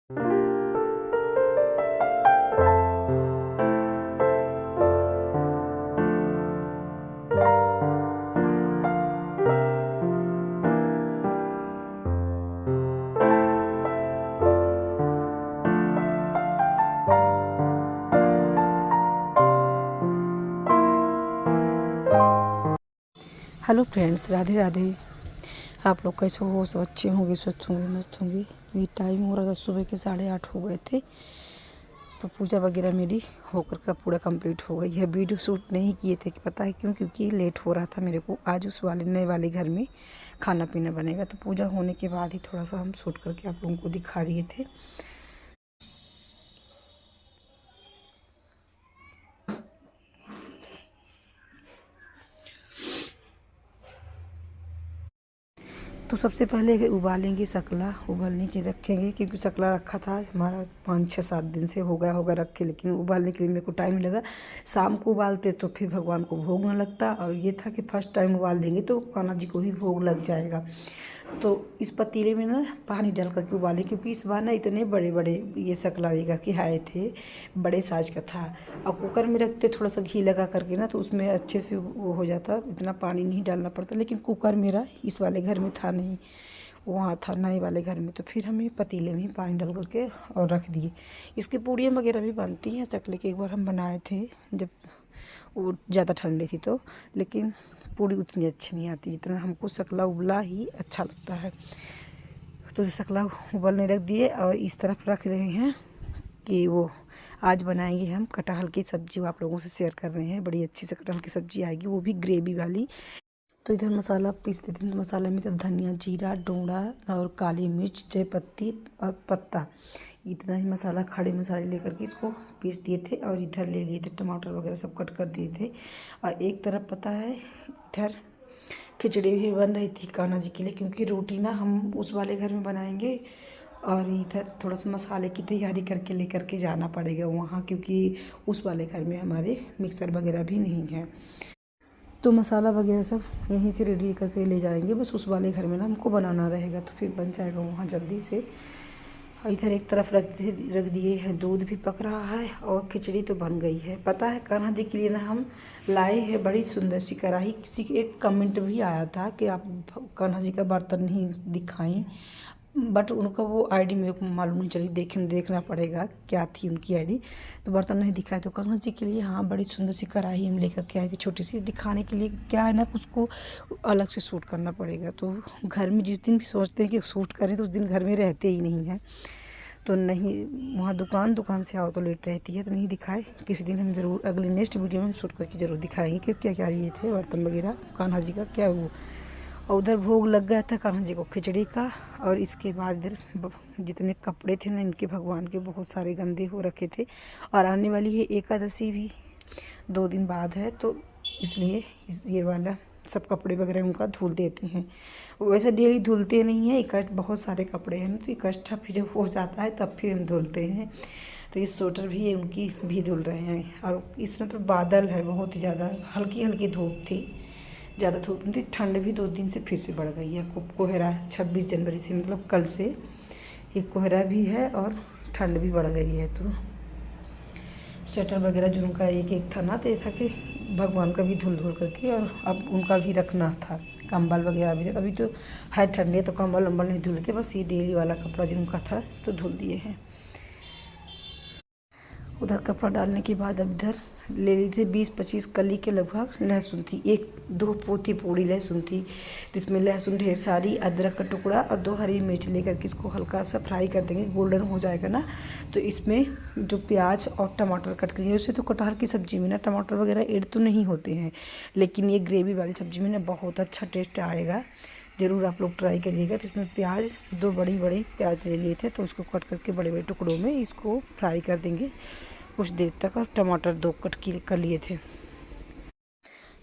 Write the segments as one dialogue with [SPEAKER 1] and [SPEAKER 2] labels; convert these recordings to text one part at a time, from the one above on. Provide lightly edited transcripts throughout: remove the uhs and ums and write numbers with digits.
[SPEAKER 1] Hello friends, Radhe Radhe. आप लोग कैसे हो? सब अच्छे होंगे, स्वस्थ होंगे, मस्त होंगे। ये टाइम हो रहा था, सुबह के 8:30 हो गए थे। तो पूजा वगैरह मेरी होकर का पूरा कंप्लीट हो गई है। वीडियो शूट नहीं किए थे कि पता है क्यों? क्योंकि लेट हो रहा था मेरे को। आज उस वाले नए वाले घर में खाना पीना बनेगा, तो पूजा होने के बाद ही थोड़ा सा हम शूट करके आप लोगों को दिखा दिए थे। तो सबसे पहले उबालेंगे सकला, उबालने के रखेंगे, क्योंकि सकला रखा था हमारा 5-6-7 दिन से हो गया होगा रखे, लेकिन उबालने के लिए मेरे को टाइम लगा। शाम को उबालते तो फिर भगवान को भोग ना लगता, और ये था कि फर्स्ट टाइम उबाल देंगे तो कान्हा जी को ही भोग लग जाएगा। तो इस पतीले में ना पानी डाल करके उबाले, क्योंकि इस बार ना इतने बड़े बड़े ये सकला लेकर के आए थे, बड़े साइज का था। और कुकर में रखते थोड़ा सा घी लगा करके ना, तो उसमें अच्छे से वो हो जाता, इतना पानी नहीं डालना पड़ता। लेकिन कुकर मेरा इस वाले घर में था नहीं, वहाँ था नए वाले घर में। तो फिर हमें पतीले में पानी डाल करके और रख दिए। इसकी पूड़ियाँ वगैरह भी बनती हैं चकले के, एक बार हम बनाए थे जब वो ज़्यादा ठंडी थी तो, लेकिन पूड़ी उतनी अच्छी नहीं आती जितना हमको सकला उबला ही अच्छा लगता है। तो सकला उबलने रख दिए, और इस तरफ रख रहे हैं कि वो आज बनाएंगे हम कटहल की सब्ज़ी। वो आप लोगों से शेयर कर रहे हैं, बड़ी अच्छी से कटहल की सब्ज़ी आएगी, वो भी ग्रेवी वाली। तो इधर मसाला पीस देते हैं। तो मसाले में तो धनिया, जीरा, डोड़ा और काली मिर्च, जयपत्ती और पत्ता, इतना ही मसाला, खड़े मसाले लेकर के इसको पीस दिए थे। और इधर ले लिए थे टमाटर वगैरह सब कट कर दिए थे। और एक तरफ पता है इधर खिचड़ी भी बन रही थी कान्हा जी के लिए, क्योंकि रोटी ना हम उस वाले घर में बनाएंगे, और इधर थोड़ा सा मसाले की तैयारी करके लेकर के जाना पड़ेगा वहाँ, क्योंकि उस वाले घर में हमारे मिक्सर वगैरह भी नहीं है। तो मसाला वगैरह सब यहीं से रेडी करके ले जाएंगे, बस उस वाले घर में ना हमको बनाना रहेगा, तो फिर बन जाएगा वहाँ जल्दी से। इधर एक तरफ रख दिए हैं, दूध भी पक रहा है और खिचड़ी तो बन गई है। पता है कान्हा जी के लिए ना हम लाए हैं बड़ी सुंदर सी कढ़ाई। किसी के एक कमेंट भी आया था कि आप कान्हा जी का बर्तन नहीं दिखाएं, बट उनका वो आईडी मेरे को मालूम नहीं चली, देखना पड़ेगा क्या थी उनकी आईडी। तो बर्तन नहीं दिखाए। तो कान्हा जी के लिए हाँ बड़ी सुंदर सी कढ़ाई हम लेकर के आए थे, छोटी सी, दिखाने के लिए। क्या है ना, उसको अलग से शूट करना पड़ेगा। तो घर में जिस दिन भी सोचते हैं कि शूट करें, तो उस दिन घर में रहते ही नहीं हैं। तो नहीं, वहाँ दुकान से आओ तो लेट रहती है, तो नहीं दिखाए। किसी दिन हम ज़रूर अगली नेक्स्ट वीडियो में शूट करके ज़रूर दिखाएंगे कि क्या क्या ये थे बर्तन वगैरह कान्हा जी का क्या वो। और उधर भोग लग गया था कान्हा जी को खिचड़ी का। और इसके बाद इधर जितने कपड़े थे ना इनके, भगवान के बहुत सारे गंदे हो रखे थे। और आने वाली है एकादशी भी 2 दिन बाद है, तो इसलिए ये वाला सब कपड़े वगैरह उनका धुल देते हैं। वैसे डेली धुलते नहीं हैं, इकट्ठ बहुत सारे कपड़े हैं ना, तो इकट्ठा फिर जब हो जाता है तब फिर हम धुलते हैं। तो ये स्वेटर भी उनकी भी धुल रहे हैं। और इसमें तो बादल है बहुत ही ज़्यादा, हल्की हल्की धूप थी, ज़्यादा धूप नहीं थी। ठंड भी 2 दिन से फिर से बढ़ गई है। कोहरा 26 जनवरी से, मतलब कल से ये कोहरा भी है और ठंड भी बढ़ गई है। तो स्वेटर वगैरह जो उनका एक एक था ना, तो ये था कि भगवान का भी धुल करके, और अब उनका भी रखना था। कंबल वगैरह भी, अभी तो है ठंडे, तो कंबल वम्बल नहीं धुलते, बस ये डेली वाला कपड़ा जो उनका था तो धुल दिए हैं। उधर कपड़ा डालने के बाद अब इधर ले ली थी 20-25 कली के लगभग लहसुन थी, 1-2 पोथी पूड़ी लहसुन थी, जिसमें लहसुन ढेर सारी, अदरक का टुकड़ा और 2 हरी मिर्च लेकर के इसको हल्का सा फ्राई कर देंगे, गोल्डन हो जाएगा ना। तो इसमें जो प्याज और टमाटर कट करिए, उससे तो कटहल की सब्ज़ी में ना टमाटर वगैरह ऐड तो नहीं होते हैं, लेकिन ये ग्रेवी वाली सब्ज़ी में ना बहुत अच्छा टेस्ट आएगा। ज़रूर आप लोग ट्राई करिएगा। तो इसमें प्याज 2 बड़ी प्याज ले लिए थे, तो उसको कट करके बड़े बड़े टुकड़ों में इसको फ्राई कर देंगे कुछ देर तक। और टमाटर 2 कट कर लिए थे,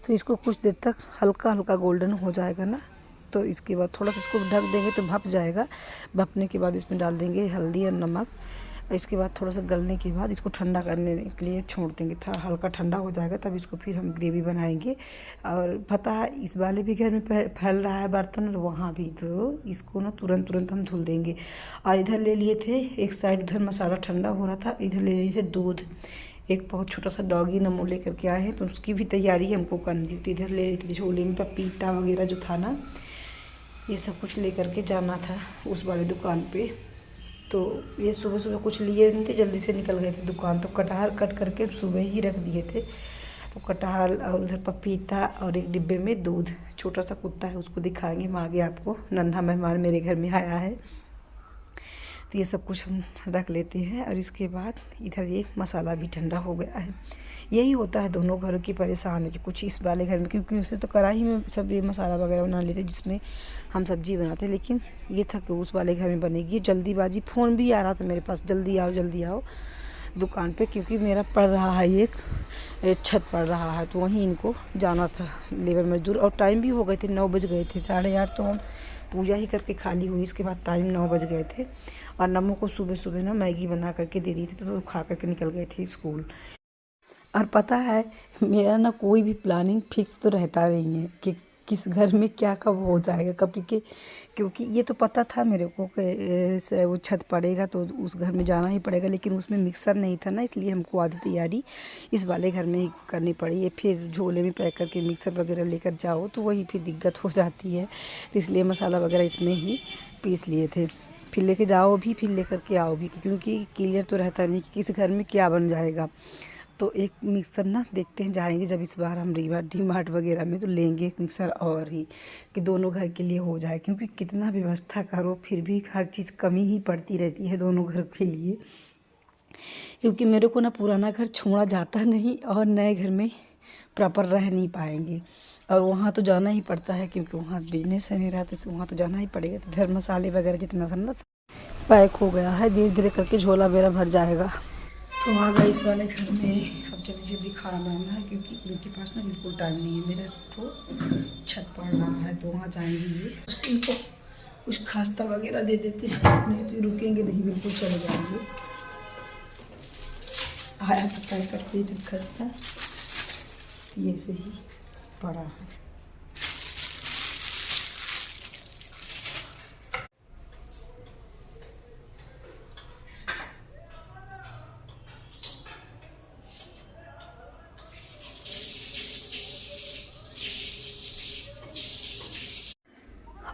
[SPEAKER 1] तो इसको कुछ देर तक हल्का हल्का गोल्डन हो जाएगा ना, तो इसके बाद थोड़ा सा इसको ढक देंगे तो भप जाएगा। भपने के बाद इसमें डाल देंगे हल्दी और नमक, और इसके बाद थोड़ा सा गलने के बाद इसको ठंडा करने के लिए छोड़ देंगे। थोड़ा हल्का ठंडा हो जाएगा तब इसको फिर हम ग्रेवी बनाएंगे। और पता है इस वाले भी घर में फैल रहा है बर्तन और वहाँ भी, तो इसको ना तुरंत हम धुल देंगे। और इधर ले लिए थे एक साइड, उधर मसाला ठंडा हो रहा था, इधर ले लिए थे दूध। एक बहुत छोटा सा डॉगी नमो लेकर के आए हैं तो उसकी भी तैयारी हमको करनी थी। इधर ले ली थी झोले में पपीता वगैरह जो था ना, ये सब कुछ लेकर के जाना था उस वाले दुकान पे। तो ये सुबह सुबह कुछ लिए नहीं थे, जल्दी से निकल गए थे दुकान। तो कटहल कट करके सुबह ही रख दिए थे। तो कटहल और उधर पपीता और एक डिब्बे में दूध। छोटा सा कुत्ता है उसको दिखाएंगे हम आगे आपको, नन्हा मेहमान मेरे घर में आया है। तो ये सब कुछ हम रख लेते हैं। और इसके बाद इधर ये मसाला भी ठंडा हो गया है। यही होता है दोनों घरों की परेशानी कि कुछ इस वाले घर में, क्योंकि उसे तो कढ़ाई में सब ये मसाला वगैरह बना लेते जिसमें हम सब्जी बनाते हैं, लेकिन ये था कि उस वाले घर में बनेगी। जल्दीबाजी, फ़ोन भी आ रहा था मेरे पास, जल्दी आओ दुकान पे, क्योंकि मेरा पड़ रहा है एक छत पड़ रहा है तो वहीं इनको जाना था लेबर मजदूर। और टाइम भी हो गए थे, 9 बज गए थे, 8:30 तो हम पूजा ही करके खाली हुई। इसके बाद टाइम 9 बज गए थे। और नमो को सुबह ना मैगी बना करके दे दी थी तो वो खा करके निकल गए थे स्कूल। और पता है मेरा ना कोई भी प्लानिंग फिक्स तो रहता नहीं है कि किस घर में क्या कब हो जाएगा कब के, क्योंकि ये तो पता था मेरे को कि वो छत पड़ेगा तो उस घर में जाना ही पड़ेगा, लेकिन उसमें मिक्सर नहीं था ना, इसलिए हमको आधी तैयारी इस वाले घर में ही करनी पड़ी है। फिर झोले में पैक करके मिक्सर वगैरह लेकर जाओ तो वही फिर दिक्कत हो जाती है, तो इसलिए मसाला वगैरह इसमें ही पीस लिए थे। फिर लेके जाओ भी, फिर लेकर के आओ भी, क्योंकि क्लियर तो रहता नहीं कि किस घर में क्या बन जाएगा। तो एक मिक्सर ना देखते हैं, जाएंगे जब इस बार हम डी मार्ट वगैरह में तो लेंगे एक मिक्सर और ही, कि दोनों घर के लिए हो जाए। क्योंकि कितना व्यवस्था करो फिर भी हर चीज़ कमी ही पड़ती रहती है दोनों घर के लिए। क्योंकि मेरे को ना पुराना घर छोड़ा जाता नहीं और नए घर में प्रॉपर रह नहीं पाएंगे, और वहाँ तो जाना ही पड़ता है क्योंकि वहाँ बिजनेस है मेरा, तो वहाँ तो जाना ही पड़ेगा। तो घर मसाले वगैरह जितना था ना पैक हो गया है, धीरे धीरे करके झोला मेरा भर जाएगा। तो आ गए इस वाले घर में। अब जल्दी खाना बनाना है क्योंकि इनके पास ना बिल्कुल टाइम नहीं है। मेरा तो छत पड़ रहा है तो वहाँ जाएंगे ये, उससे इनको कुछ खास्ता वगैरह दे देते हैं, नहीं तो रुकेंगे नहीं, बिल्कुल चले जाएंगे। आया तो पैक करके इधर खस्ता ये से ही पड़ा है।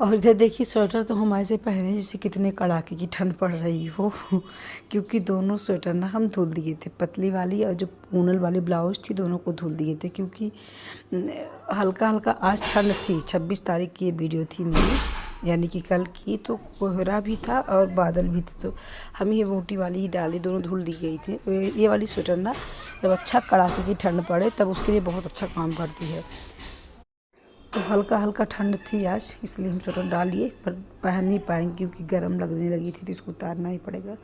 [SPEAKER 1] और इधर देखिए स्वेटर तो हम ऐसे पहने जैसे कितने कड़ाके की ठंड पड़ रही हो क्योंकि दोनों स्वेटर ना हम धुल दिए थे, पतली वाली और जो पूनल वाली ब्लाउज थी दोनों को धुल दिए थे, क्योंकि हल्का हल्का आज ठंड थी। 26 तारीख की ये वीडियो थी मेरी, यानी कि कल की। तो कोहरा भी था और बादल भी थे, तो हम ये मोटी वाली ही डाली, दोनों धुल दी गई थी। ये वाली स्वेटर ना जब अच्छा कड़ाके की ठंड पड़े तब उसके लिए बहुत अच्छा काम करती है। तो हल्का हल्का ठंड थी आज, इसलिए हम स्वेटर डाल लिए, पर पहन नहीं पाएंगे क्योंकि गर्म लगने लगी थी तो इसको उतारना ही पड़ेगा।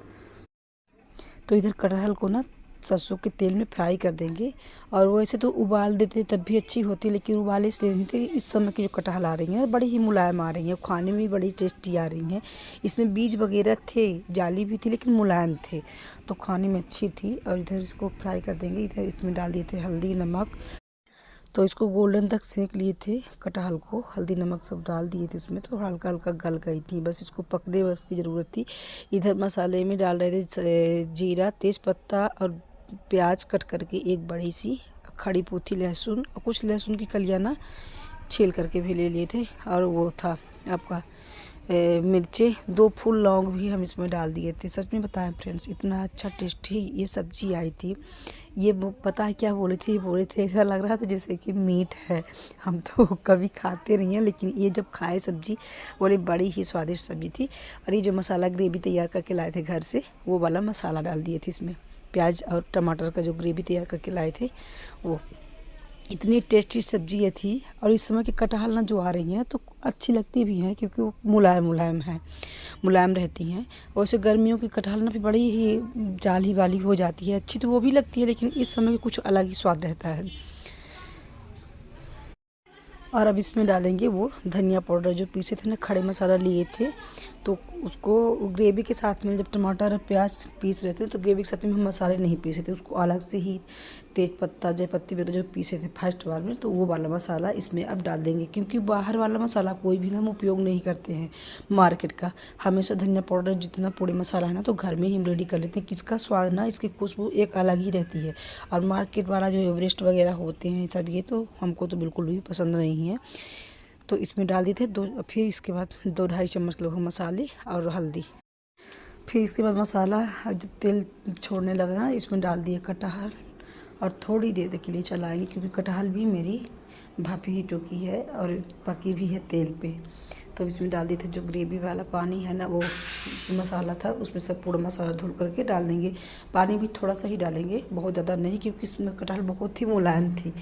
[SPEAKER 1] तो इधर कटहल को ना सरसों के तेल में फ्राई कर देंगे। और वैसे तो उबाल देते तब भी अच्छी होती, लेकिन उबाले इसलिए नहीं थे। इस समय की जो कटहल आ रही हैं बड़ी ही मुलायम आ रही हैं, खाने में भी बड़ी टेस्टी आ रही हैं। इसमें बीज वगैरह थे, जाली भी थी, लेकिन मुलायम थे तो खाने में अच्छी थी। और इधर इसको फ्राई कर देंगे। इधर इसमें डाल दिए थे हल्दी नमक, तो इसको गोल्डन तक सेक लिए थे कटहल को, हल्दी नमक सब डाल दिए थे उसमें, तो हल्का हल्का गल गई थी, बस इसको पकने बस की ज़रूरत थी। इधर मसाले में डाल रहे थे जीरा, तेज़पत्ता और प्याज कट करके, एक बड़ी सी खड़ी पोथी लहसुन और कुछ लहसुन की कलियाँ ना छील करके भी ले लिए थे। और वो था आपका मिर्चे, 2 फूल लौंग भी हम इसमें डाल दिए थे। सच में बताएं फ्रेंड्स, इतना अच्छा टेस्टी ये सब्ज़ी आई थी। ये पता है क्या बोले थे, बोले थे ऐसा लग रहा था जैसे कि मीट है। हम तो कभी खाते नहीं हैं, लेकिन ये जब खाए सब्ज़ी बोले बड़ी ही स्वादिष्ट सब्ज़ी थी। और ये जो मसाला ग्रेवी तैयार करके लाए थे घर से, वो वाला मसाला डाल दिए थे इसमें, प्याज और टमाटर का जो ग्रेवी तैयार करके लाए थे वो। इतनी टेस्टी सब्ज़ी ये थी। और इस समय की कटहल ना जो आ रही हैं तो अच्छी लगती भी हैं क्योंकि वो मुलायम है, मुलायम रहती हैं। वैसे गर्मियों की कटहल ना भी बड़ी ही जाली वाली हो जाती है, अच्छी तो वो भी लगती है, लेकिन इस समय कुछ अलग ही स्वाद रहता है। और अब इसमें डालेंगे वो धनिया पाउडर जो पीसे थे ना, खड़े मसाला लिए थे, तो उसको ग्रेवी के साथ में जब टमाटर और प्याज पीस रहे थे तो ग्रेवी के साथ में हम मसाले नहीं पीसे थे, उसको अलग से ही तेज पत्ता जयपत्ती वगैरह जो पीसे थे फर्स्ट बार में, तो वो वाला मसाला इसमें अब डाल देंगे। क्योंकि बाहर वाला मसाला कोई भी हम उपयोग नहीं करते हैं मार्केट का, हमेशा धनिया पाउडर जितना पोड़ी मसाला है ना तो घर में ही हम रेडी कर लेते हैं। किसका स्वाद ना इसकी खुशबू एक अलग ही रहती है। और मार्केट वाला जो एवरेस्ट वगैरह होते हैं सब ये तो हमको तो बिल्कुल भी पसंद नहीं है। तो इसमें डाल दिए थे दो, फिर इसके बाद 2-2.5 चम्मच लगभग मसाले और हल्दी। फिर इसके बाद मसाला जब तेल छोड़ने लगा ना इसमें डाल दिए कटहल और थोड़ी देर के लिए चलाएंगे, क्योंकि कटहल भी मेरी भापी ही चुकी है और पकी भी है तेल पे। तो इसमें डाल दिए थे जो ग्रेवी वाला पानी है ना, वो मसाला था उसमें सब पूरा मसाला धुल करके डाल देंगे। पानी भी थोड़ा सा ही डालेंगे, बहुत ज़्यादा नहीं, क्योंकि इसमें कटहल बहुत ही मुलायम थी,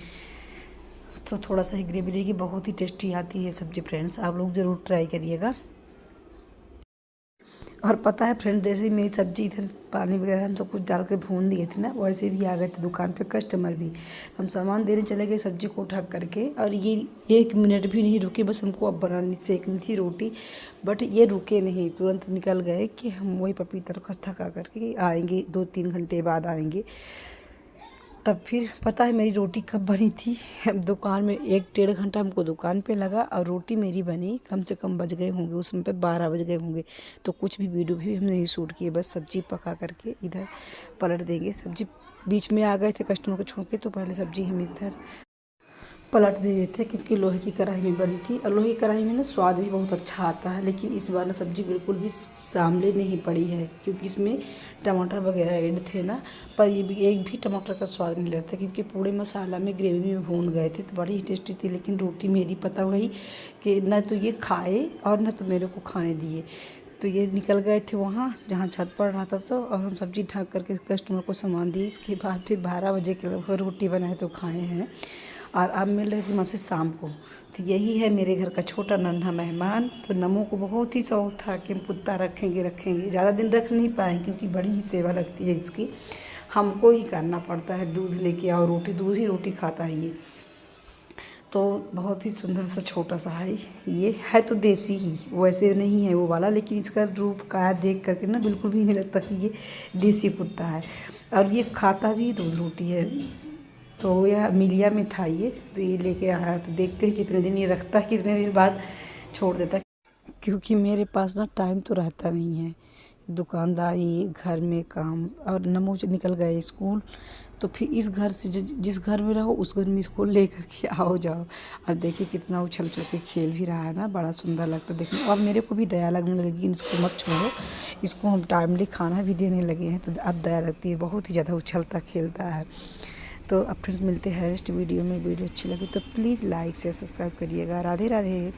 [SPEAKER 1] तो थोड़ा सा ही ग्रेवी रहेगी। बहुत ही टेस्टी आती है सब्ज़ी फ्रेंड्स, आप लोग ज़रूर ट्राई करिएगा। और पता है फ्रेंड्स, जैसे ही मेरी सब्ज़ी इधर पानी वगैरह हम सब कुछ डाल के भून दिए थे ना, वैसे भी आ गए थे दुकान पे कस्टमर भी। हम सामान देने चले गए सब्ज़ी को ढक करके, और ये 1 मिनट भी नहीं रुके। बस हमको अब बनानी सेकनी थी रोटी, बट ये रुके नहीं, तुरंत निकल गए कि हम वही पपीता को खस्ता खा करके आएंगे, 2-3 घंटे बाद आएंगे। तब फिर पता है मेरी रोटी कब बनी थी, दुकान में 1-1.5 घंटा हमको दुकान पे लगा, और रोटी मेरी बनी कम से कम बज गए होंगे उस समय पे 12 बज गए होंगे। तो कुछ भी वीडियो भी हम नहीं शूट किए, बस सब्ज़ी पका करके इधर पलट देंगे। सब्ज़ी बीच में आ गए थे कस्टमर को छोड़ के, तो पहले सब्ज़ी हम इधर पलट दे देते, क्योंकि लोहे की कढ़ाई में बनी थी। और लोहे की कढ़ाई में ना स्वाद भी बहुत अच्छा आता है, लेकिन इस बार ना सब्ज़ी बिल्कुल भी सामने नहीं पड़ी है, क्योंकि इसमें टमाटर वगैरह ऐड थे ना, पर ये भी एक भी टमाटर का स्वाद नहीं लगता, क्योंकि पूरे मसाला में ग्रेवी में भून गए थे। तो बड़ी ही टेस्टी थी, लेकिन रोटी मेरी पता वही कि न तो ये खाए और न तो मेरे को खाने दिए। तो ये निकल गए थे वहाँ जहाँ छत पड़ रहा था, तो और हम सब्ज़ी ढक करके कस्टमर को सामान दिए। इसके बाद फिर 12 बजे के लगभग रोटी बनाए तो खाए हैं। और अब मिल रही थी हमसे शाम को। तो यही है मेरे घर का छोटा नन्हा मेहमान। तो नमो को बहुत ही शौक था कि हम कुत्ता रखेंगे, ज़्यादा दिन रख नहीं पाए, क्योंकि बड़ी ही सेवा लगती है इसकी, हमको ही करना पड़ता है। दूध लेके आओ, रोटी, दूध ही रोटी खाता है ये। तो बहुत ही सुंदर सा छोटा सा है ये, है तो देसी ही, वैसे नहीं है वो वाला, लेकिन इसका रूप काया देख करके ना बिल्कुल भी नहीं लगता कि ये देसी कुत्ता है। और ये खाता भी दूध रोटी है। तो यह मिलिया में था ये, तो ये लेके आया। तो देखते हैं कितने दिन ये रखता है, कितने दिन बाद छोड़ देता है, क्योंकि मेरे पास ना टाइम तो रहता नहीं है, दुकानदारी, घर में काम, और नमो निकल गए स्कूल। तो फिर इस घर से जिस घर में रहो उस घर में इसको ले करके आओ जाओ। और देखिए कितना उछल उछल के खेल भी रहा है ना, बड़ा सुंदर लगता है देखने। और मेरे को भी दया लगने लगी, इसको मत छोड़ो, इसको हम टाइमली खाना भी देने लगे हैं, तो अब दया लगती है। बहुत ही ज़्यादा उछलता खेलता है। तो अब फ्रेंड्स मिलते हैं नेक्स्ट वीडियो में। वीडियो अच्छी लगी तो प्लीज़ लाइक शेयर सब्सक्राइब करिएगा। राधे राधे।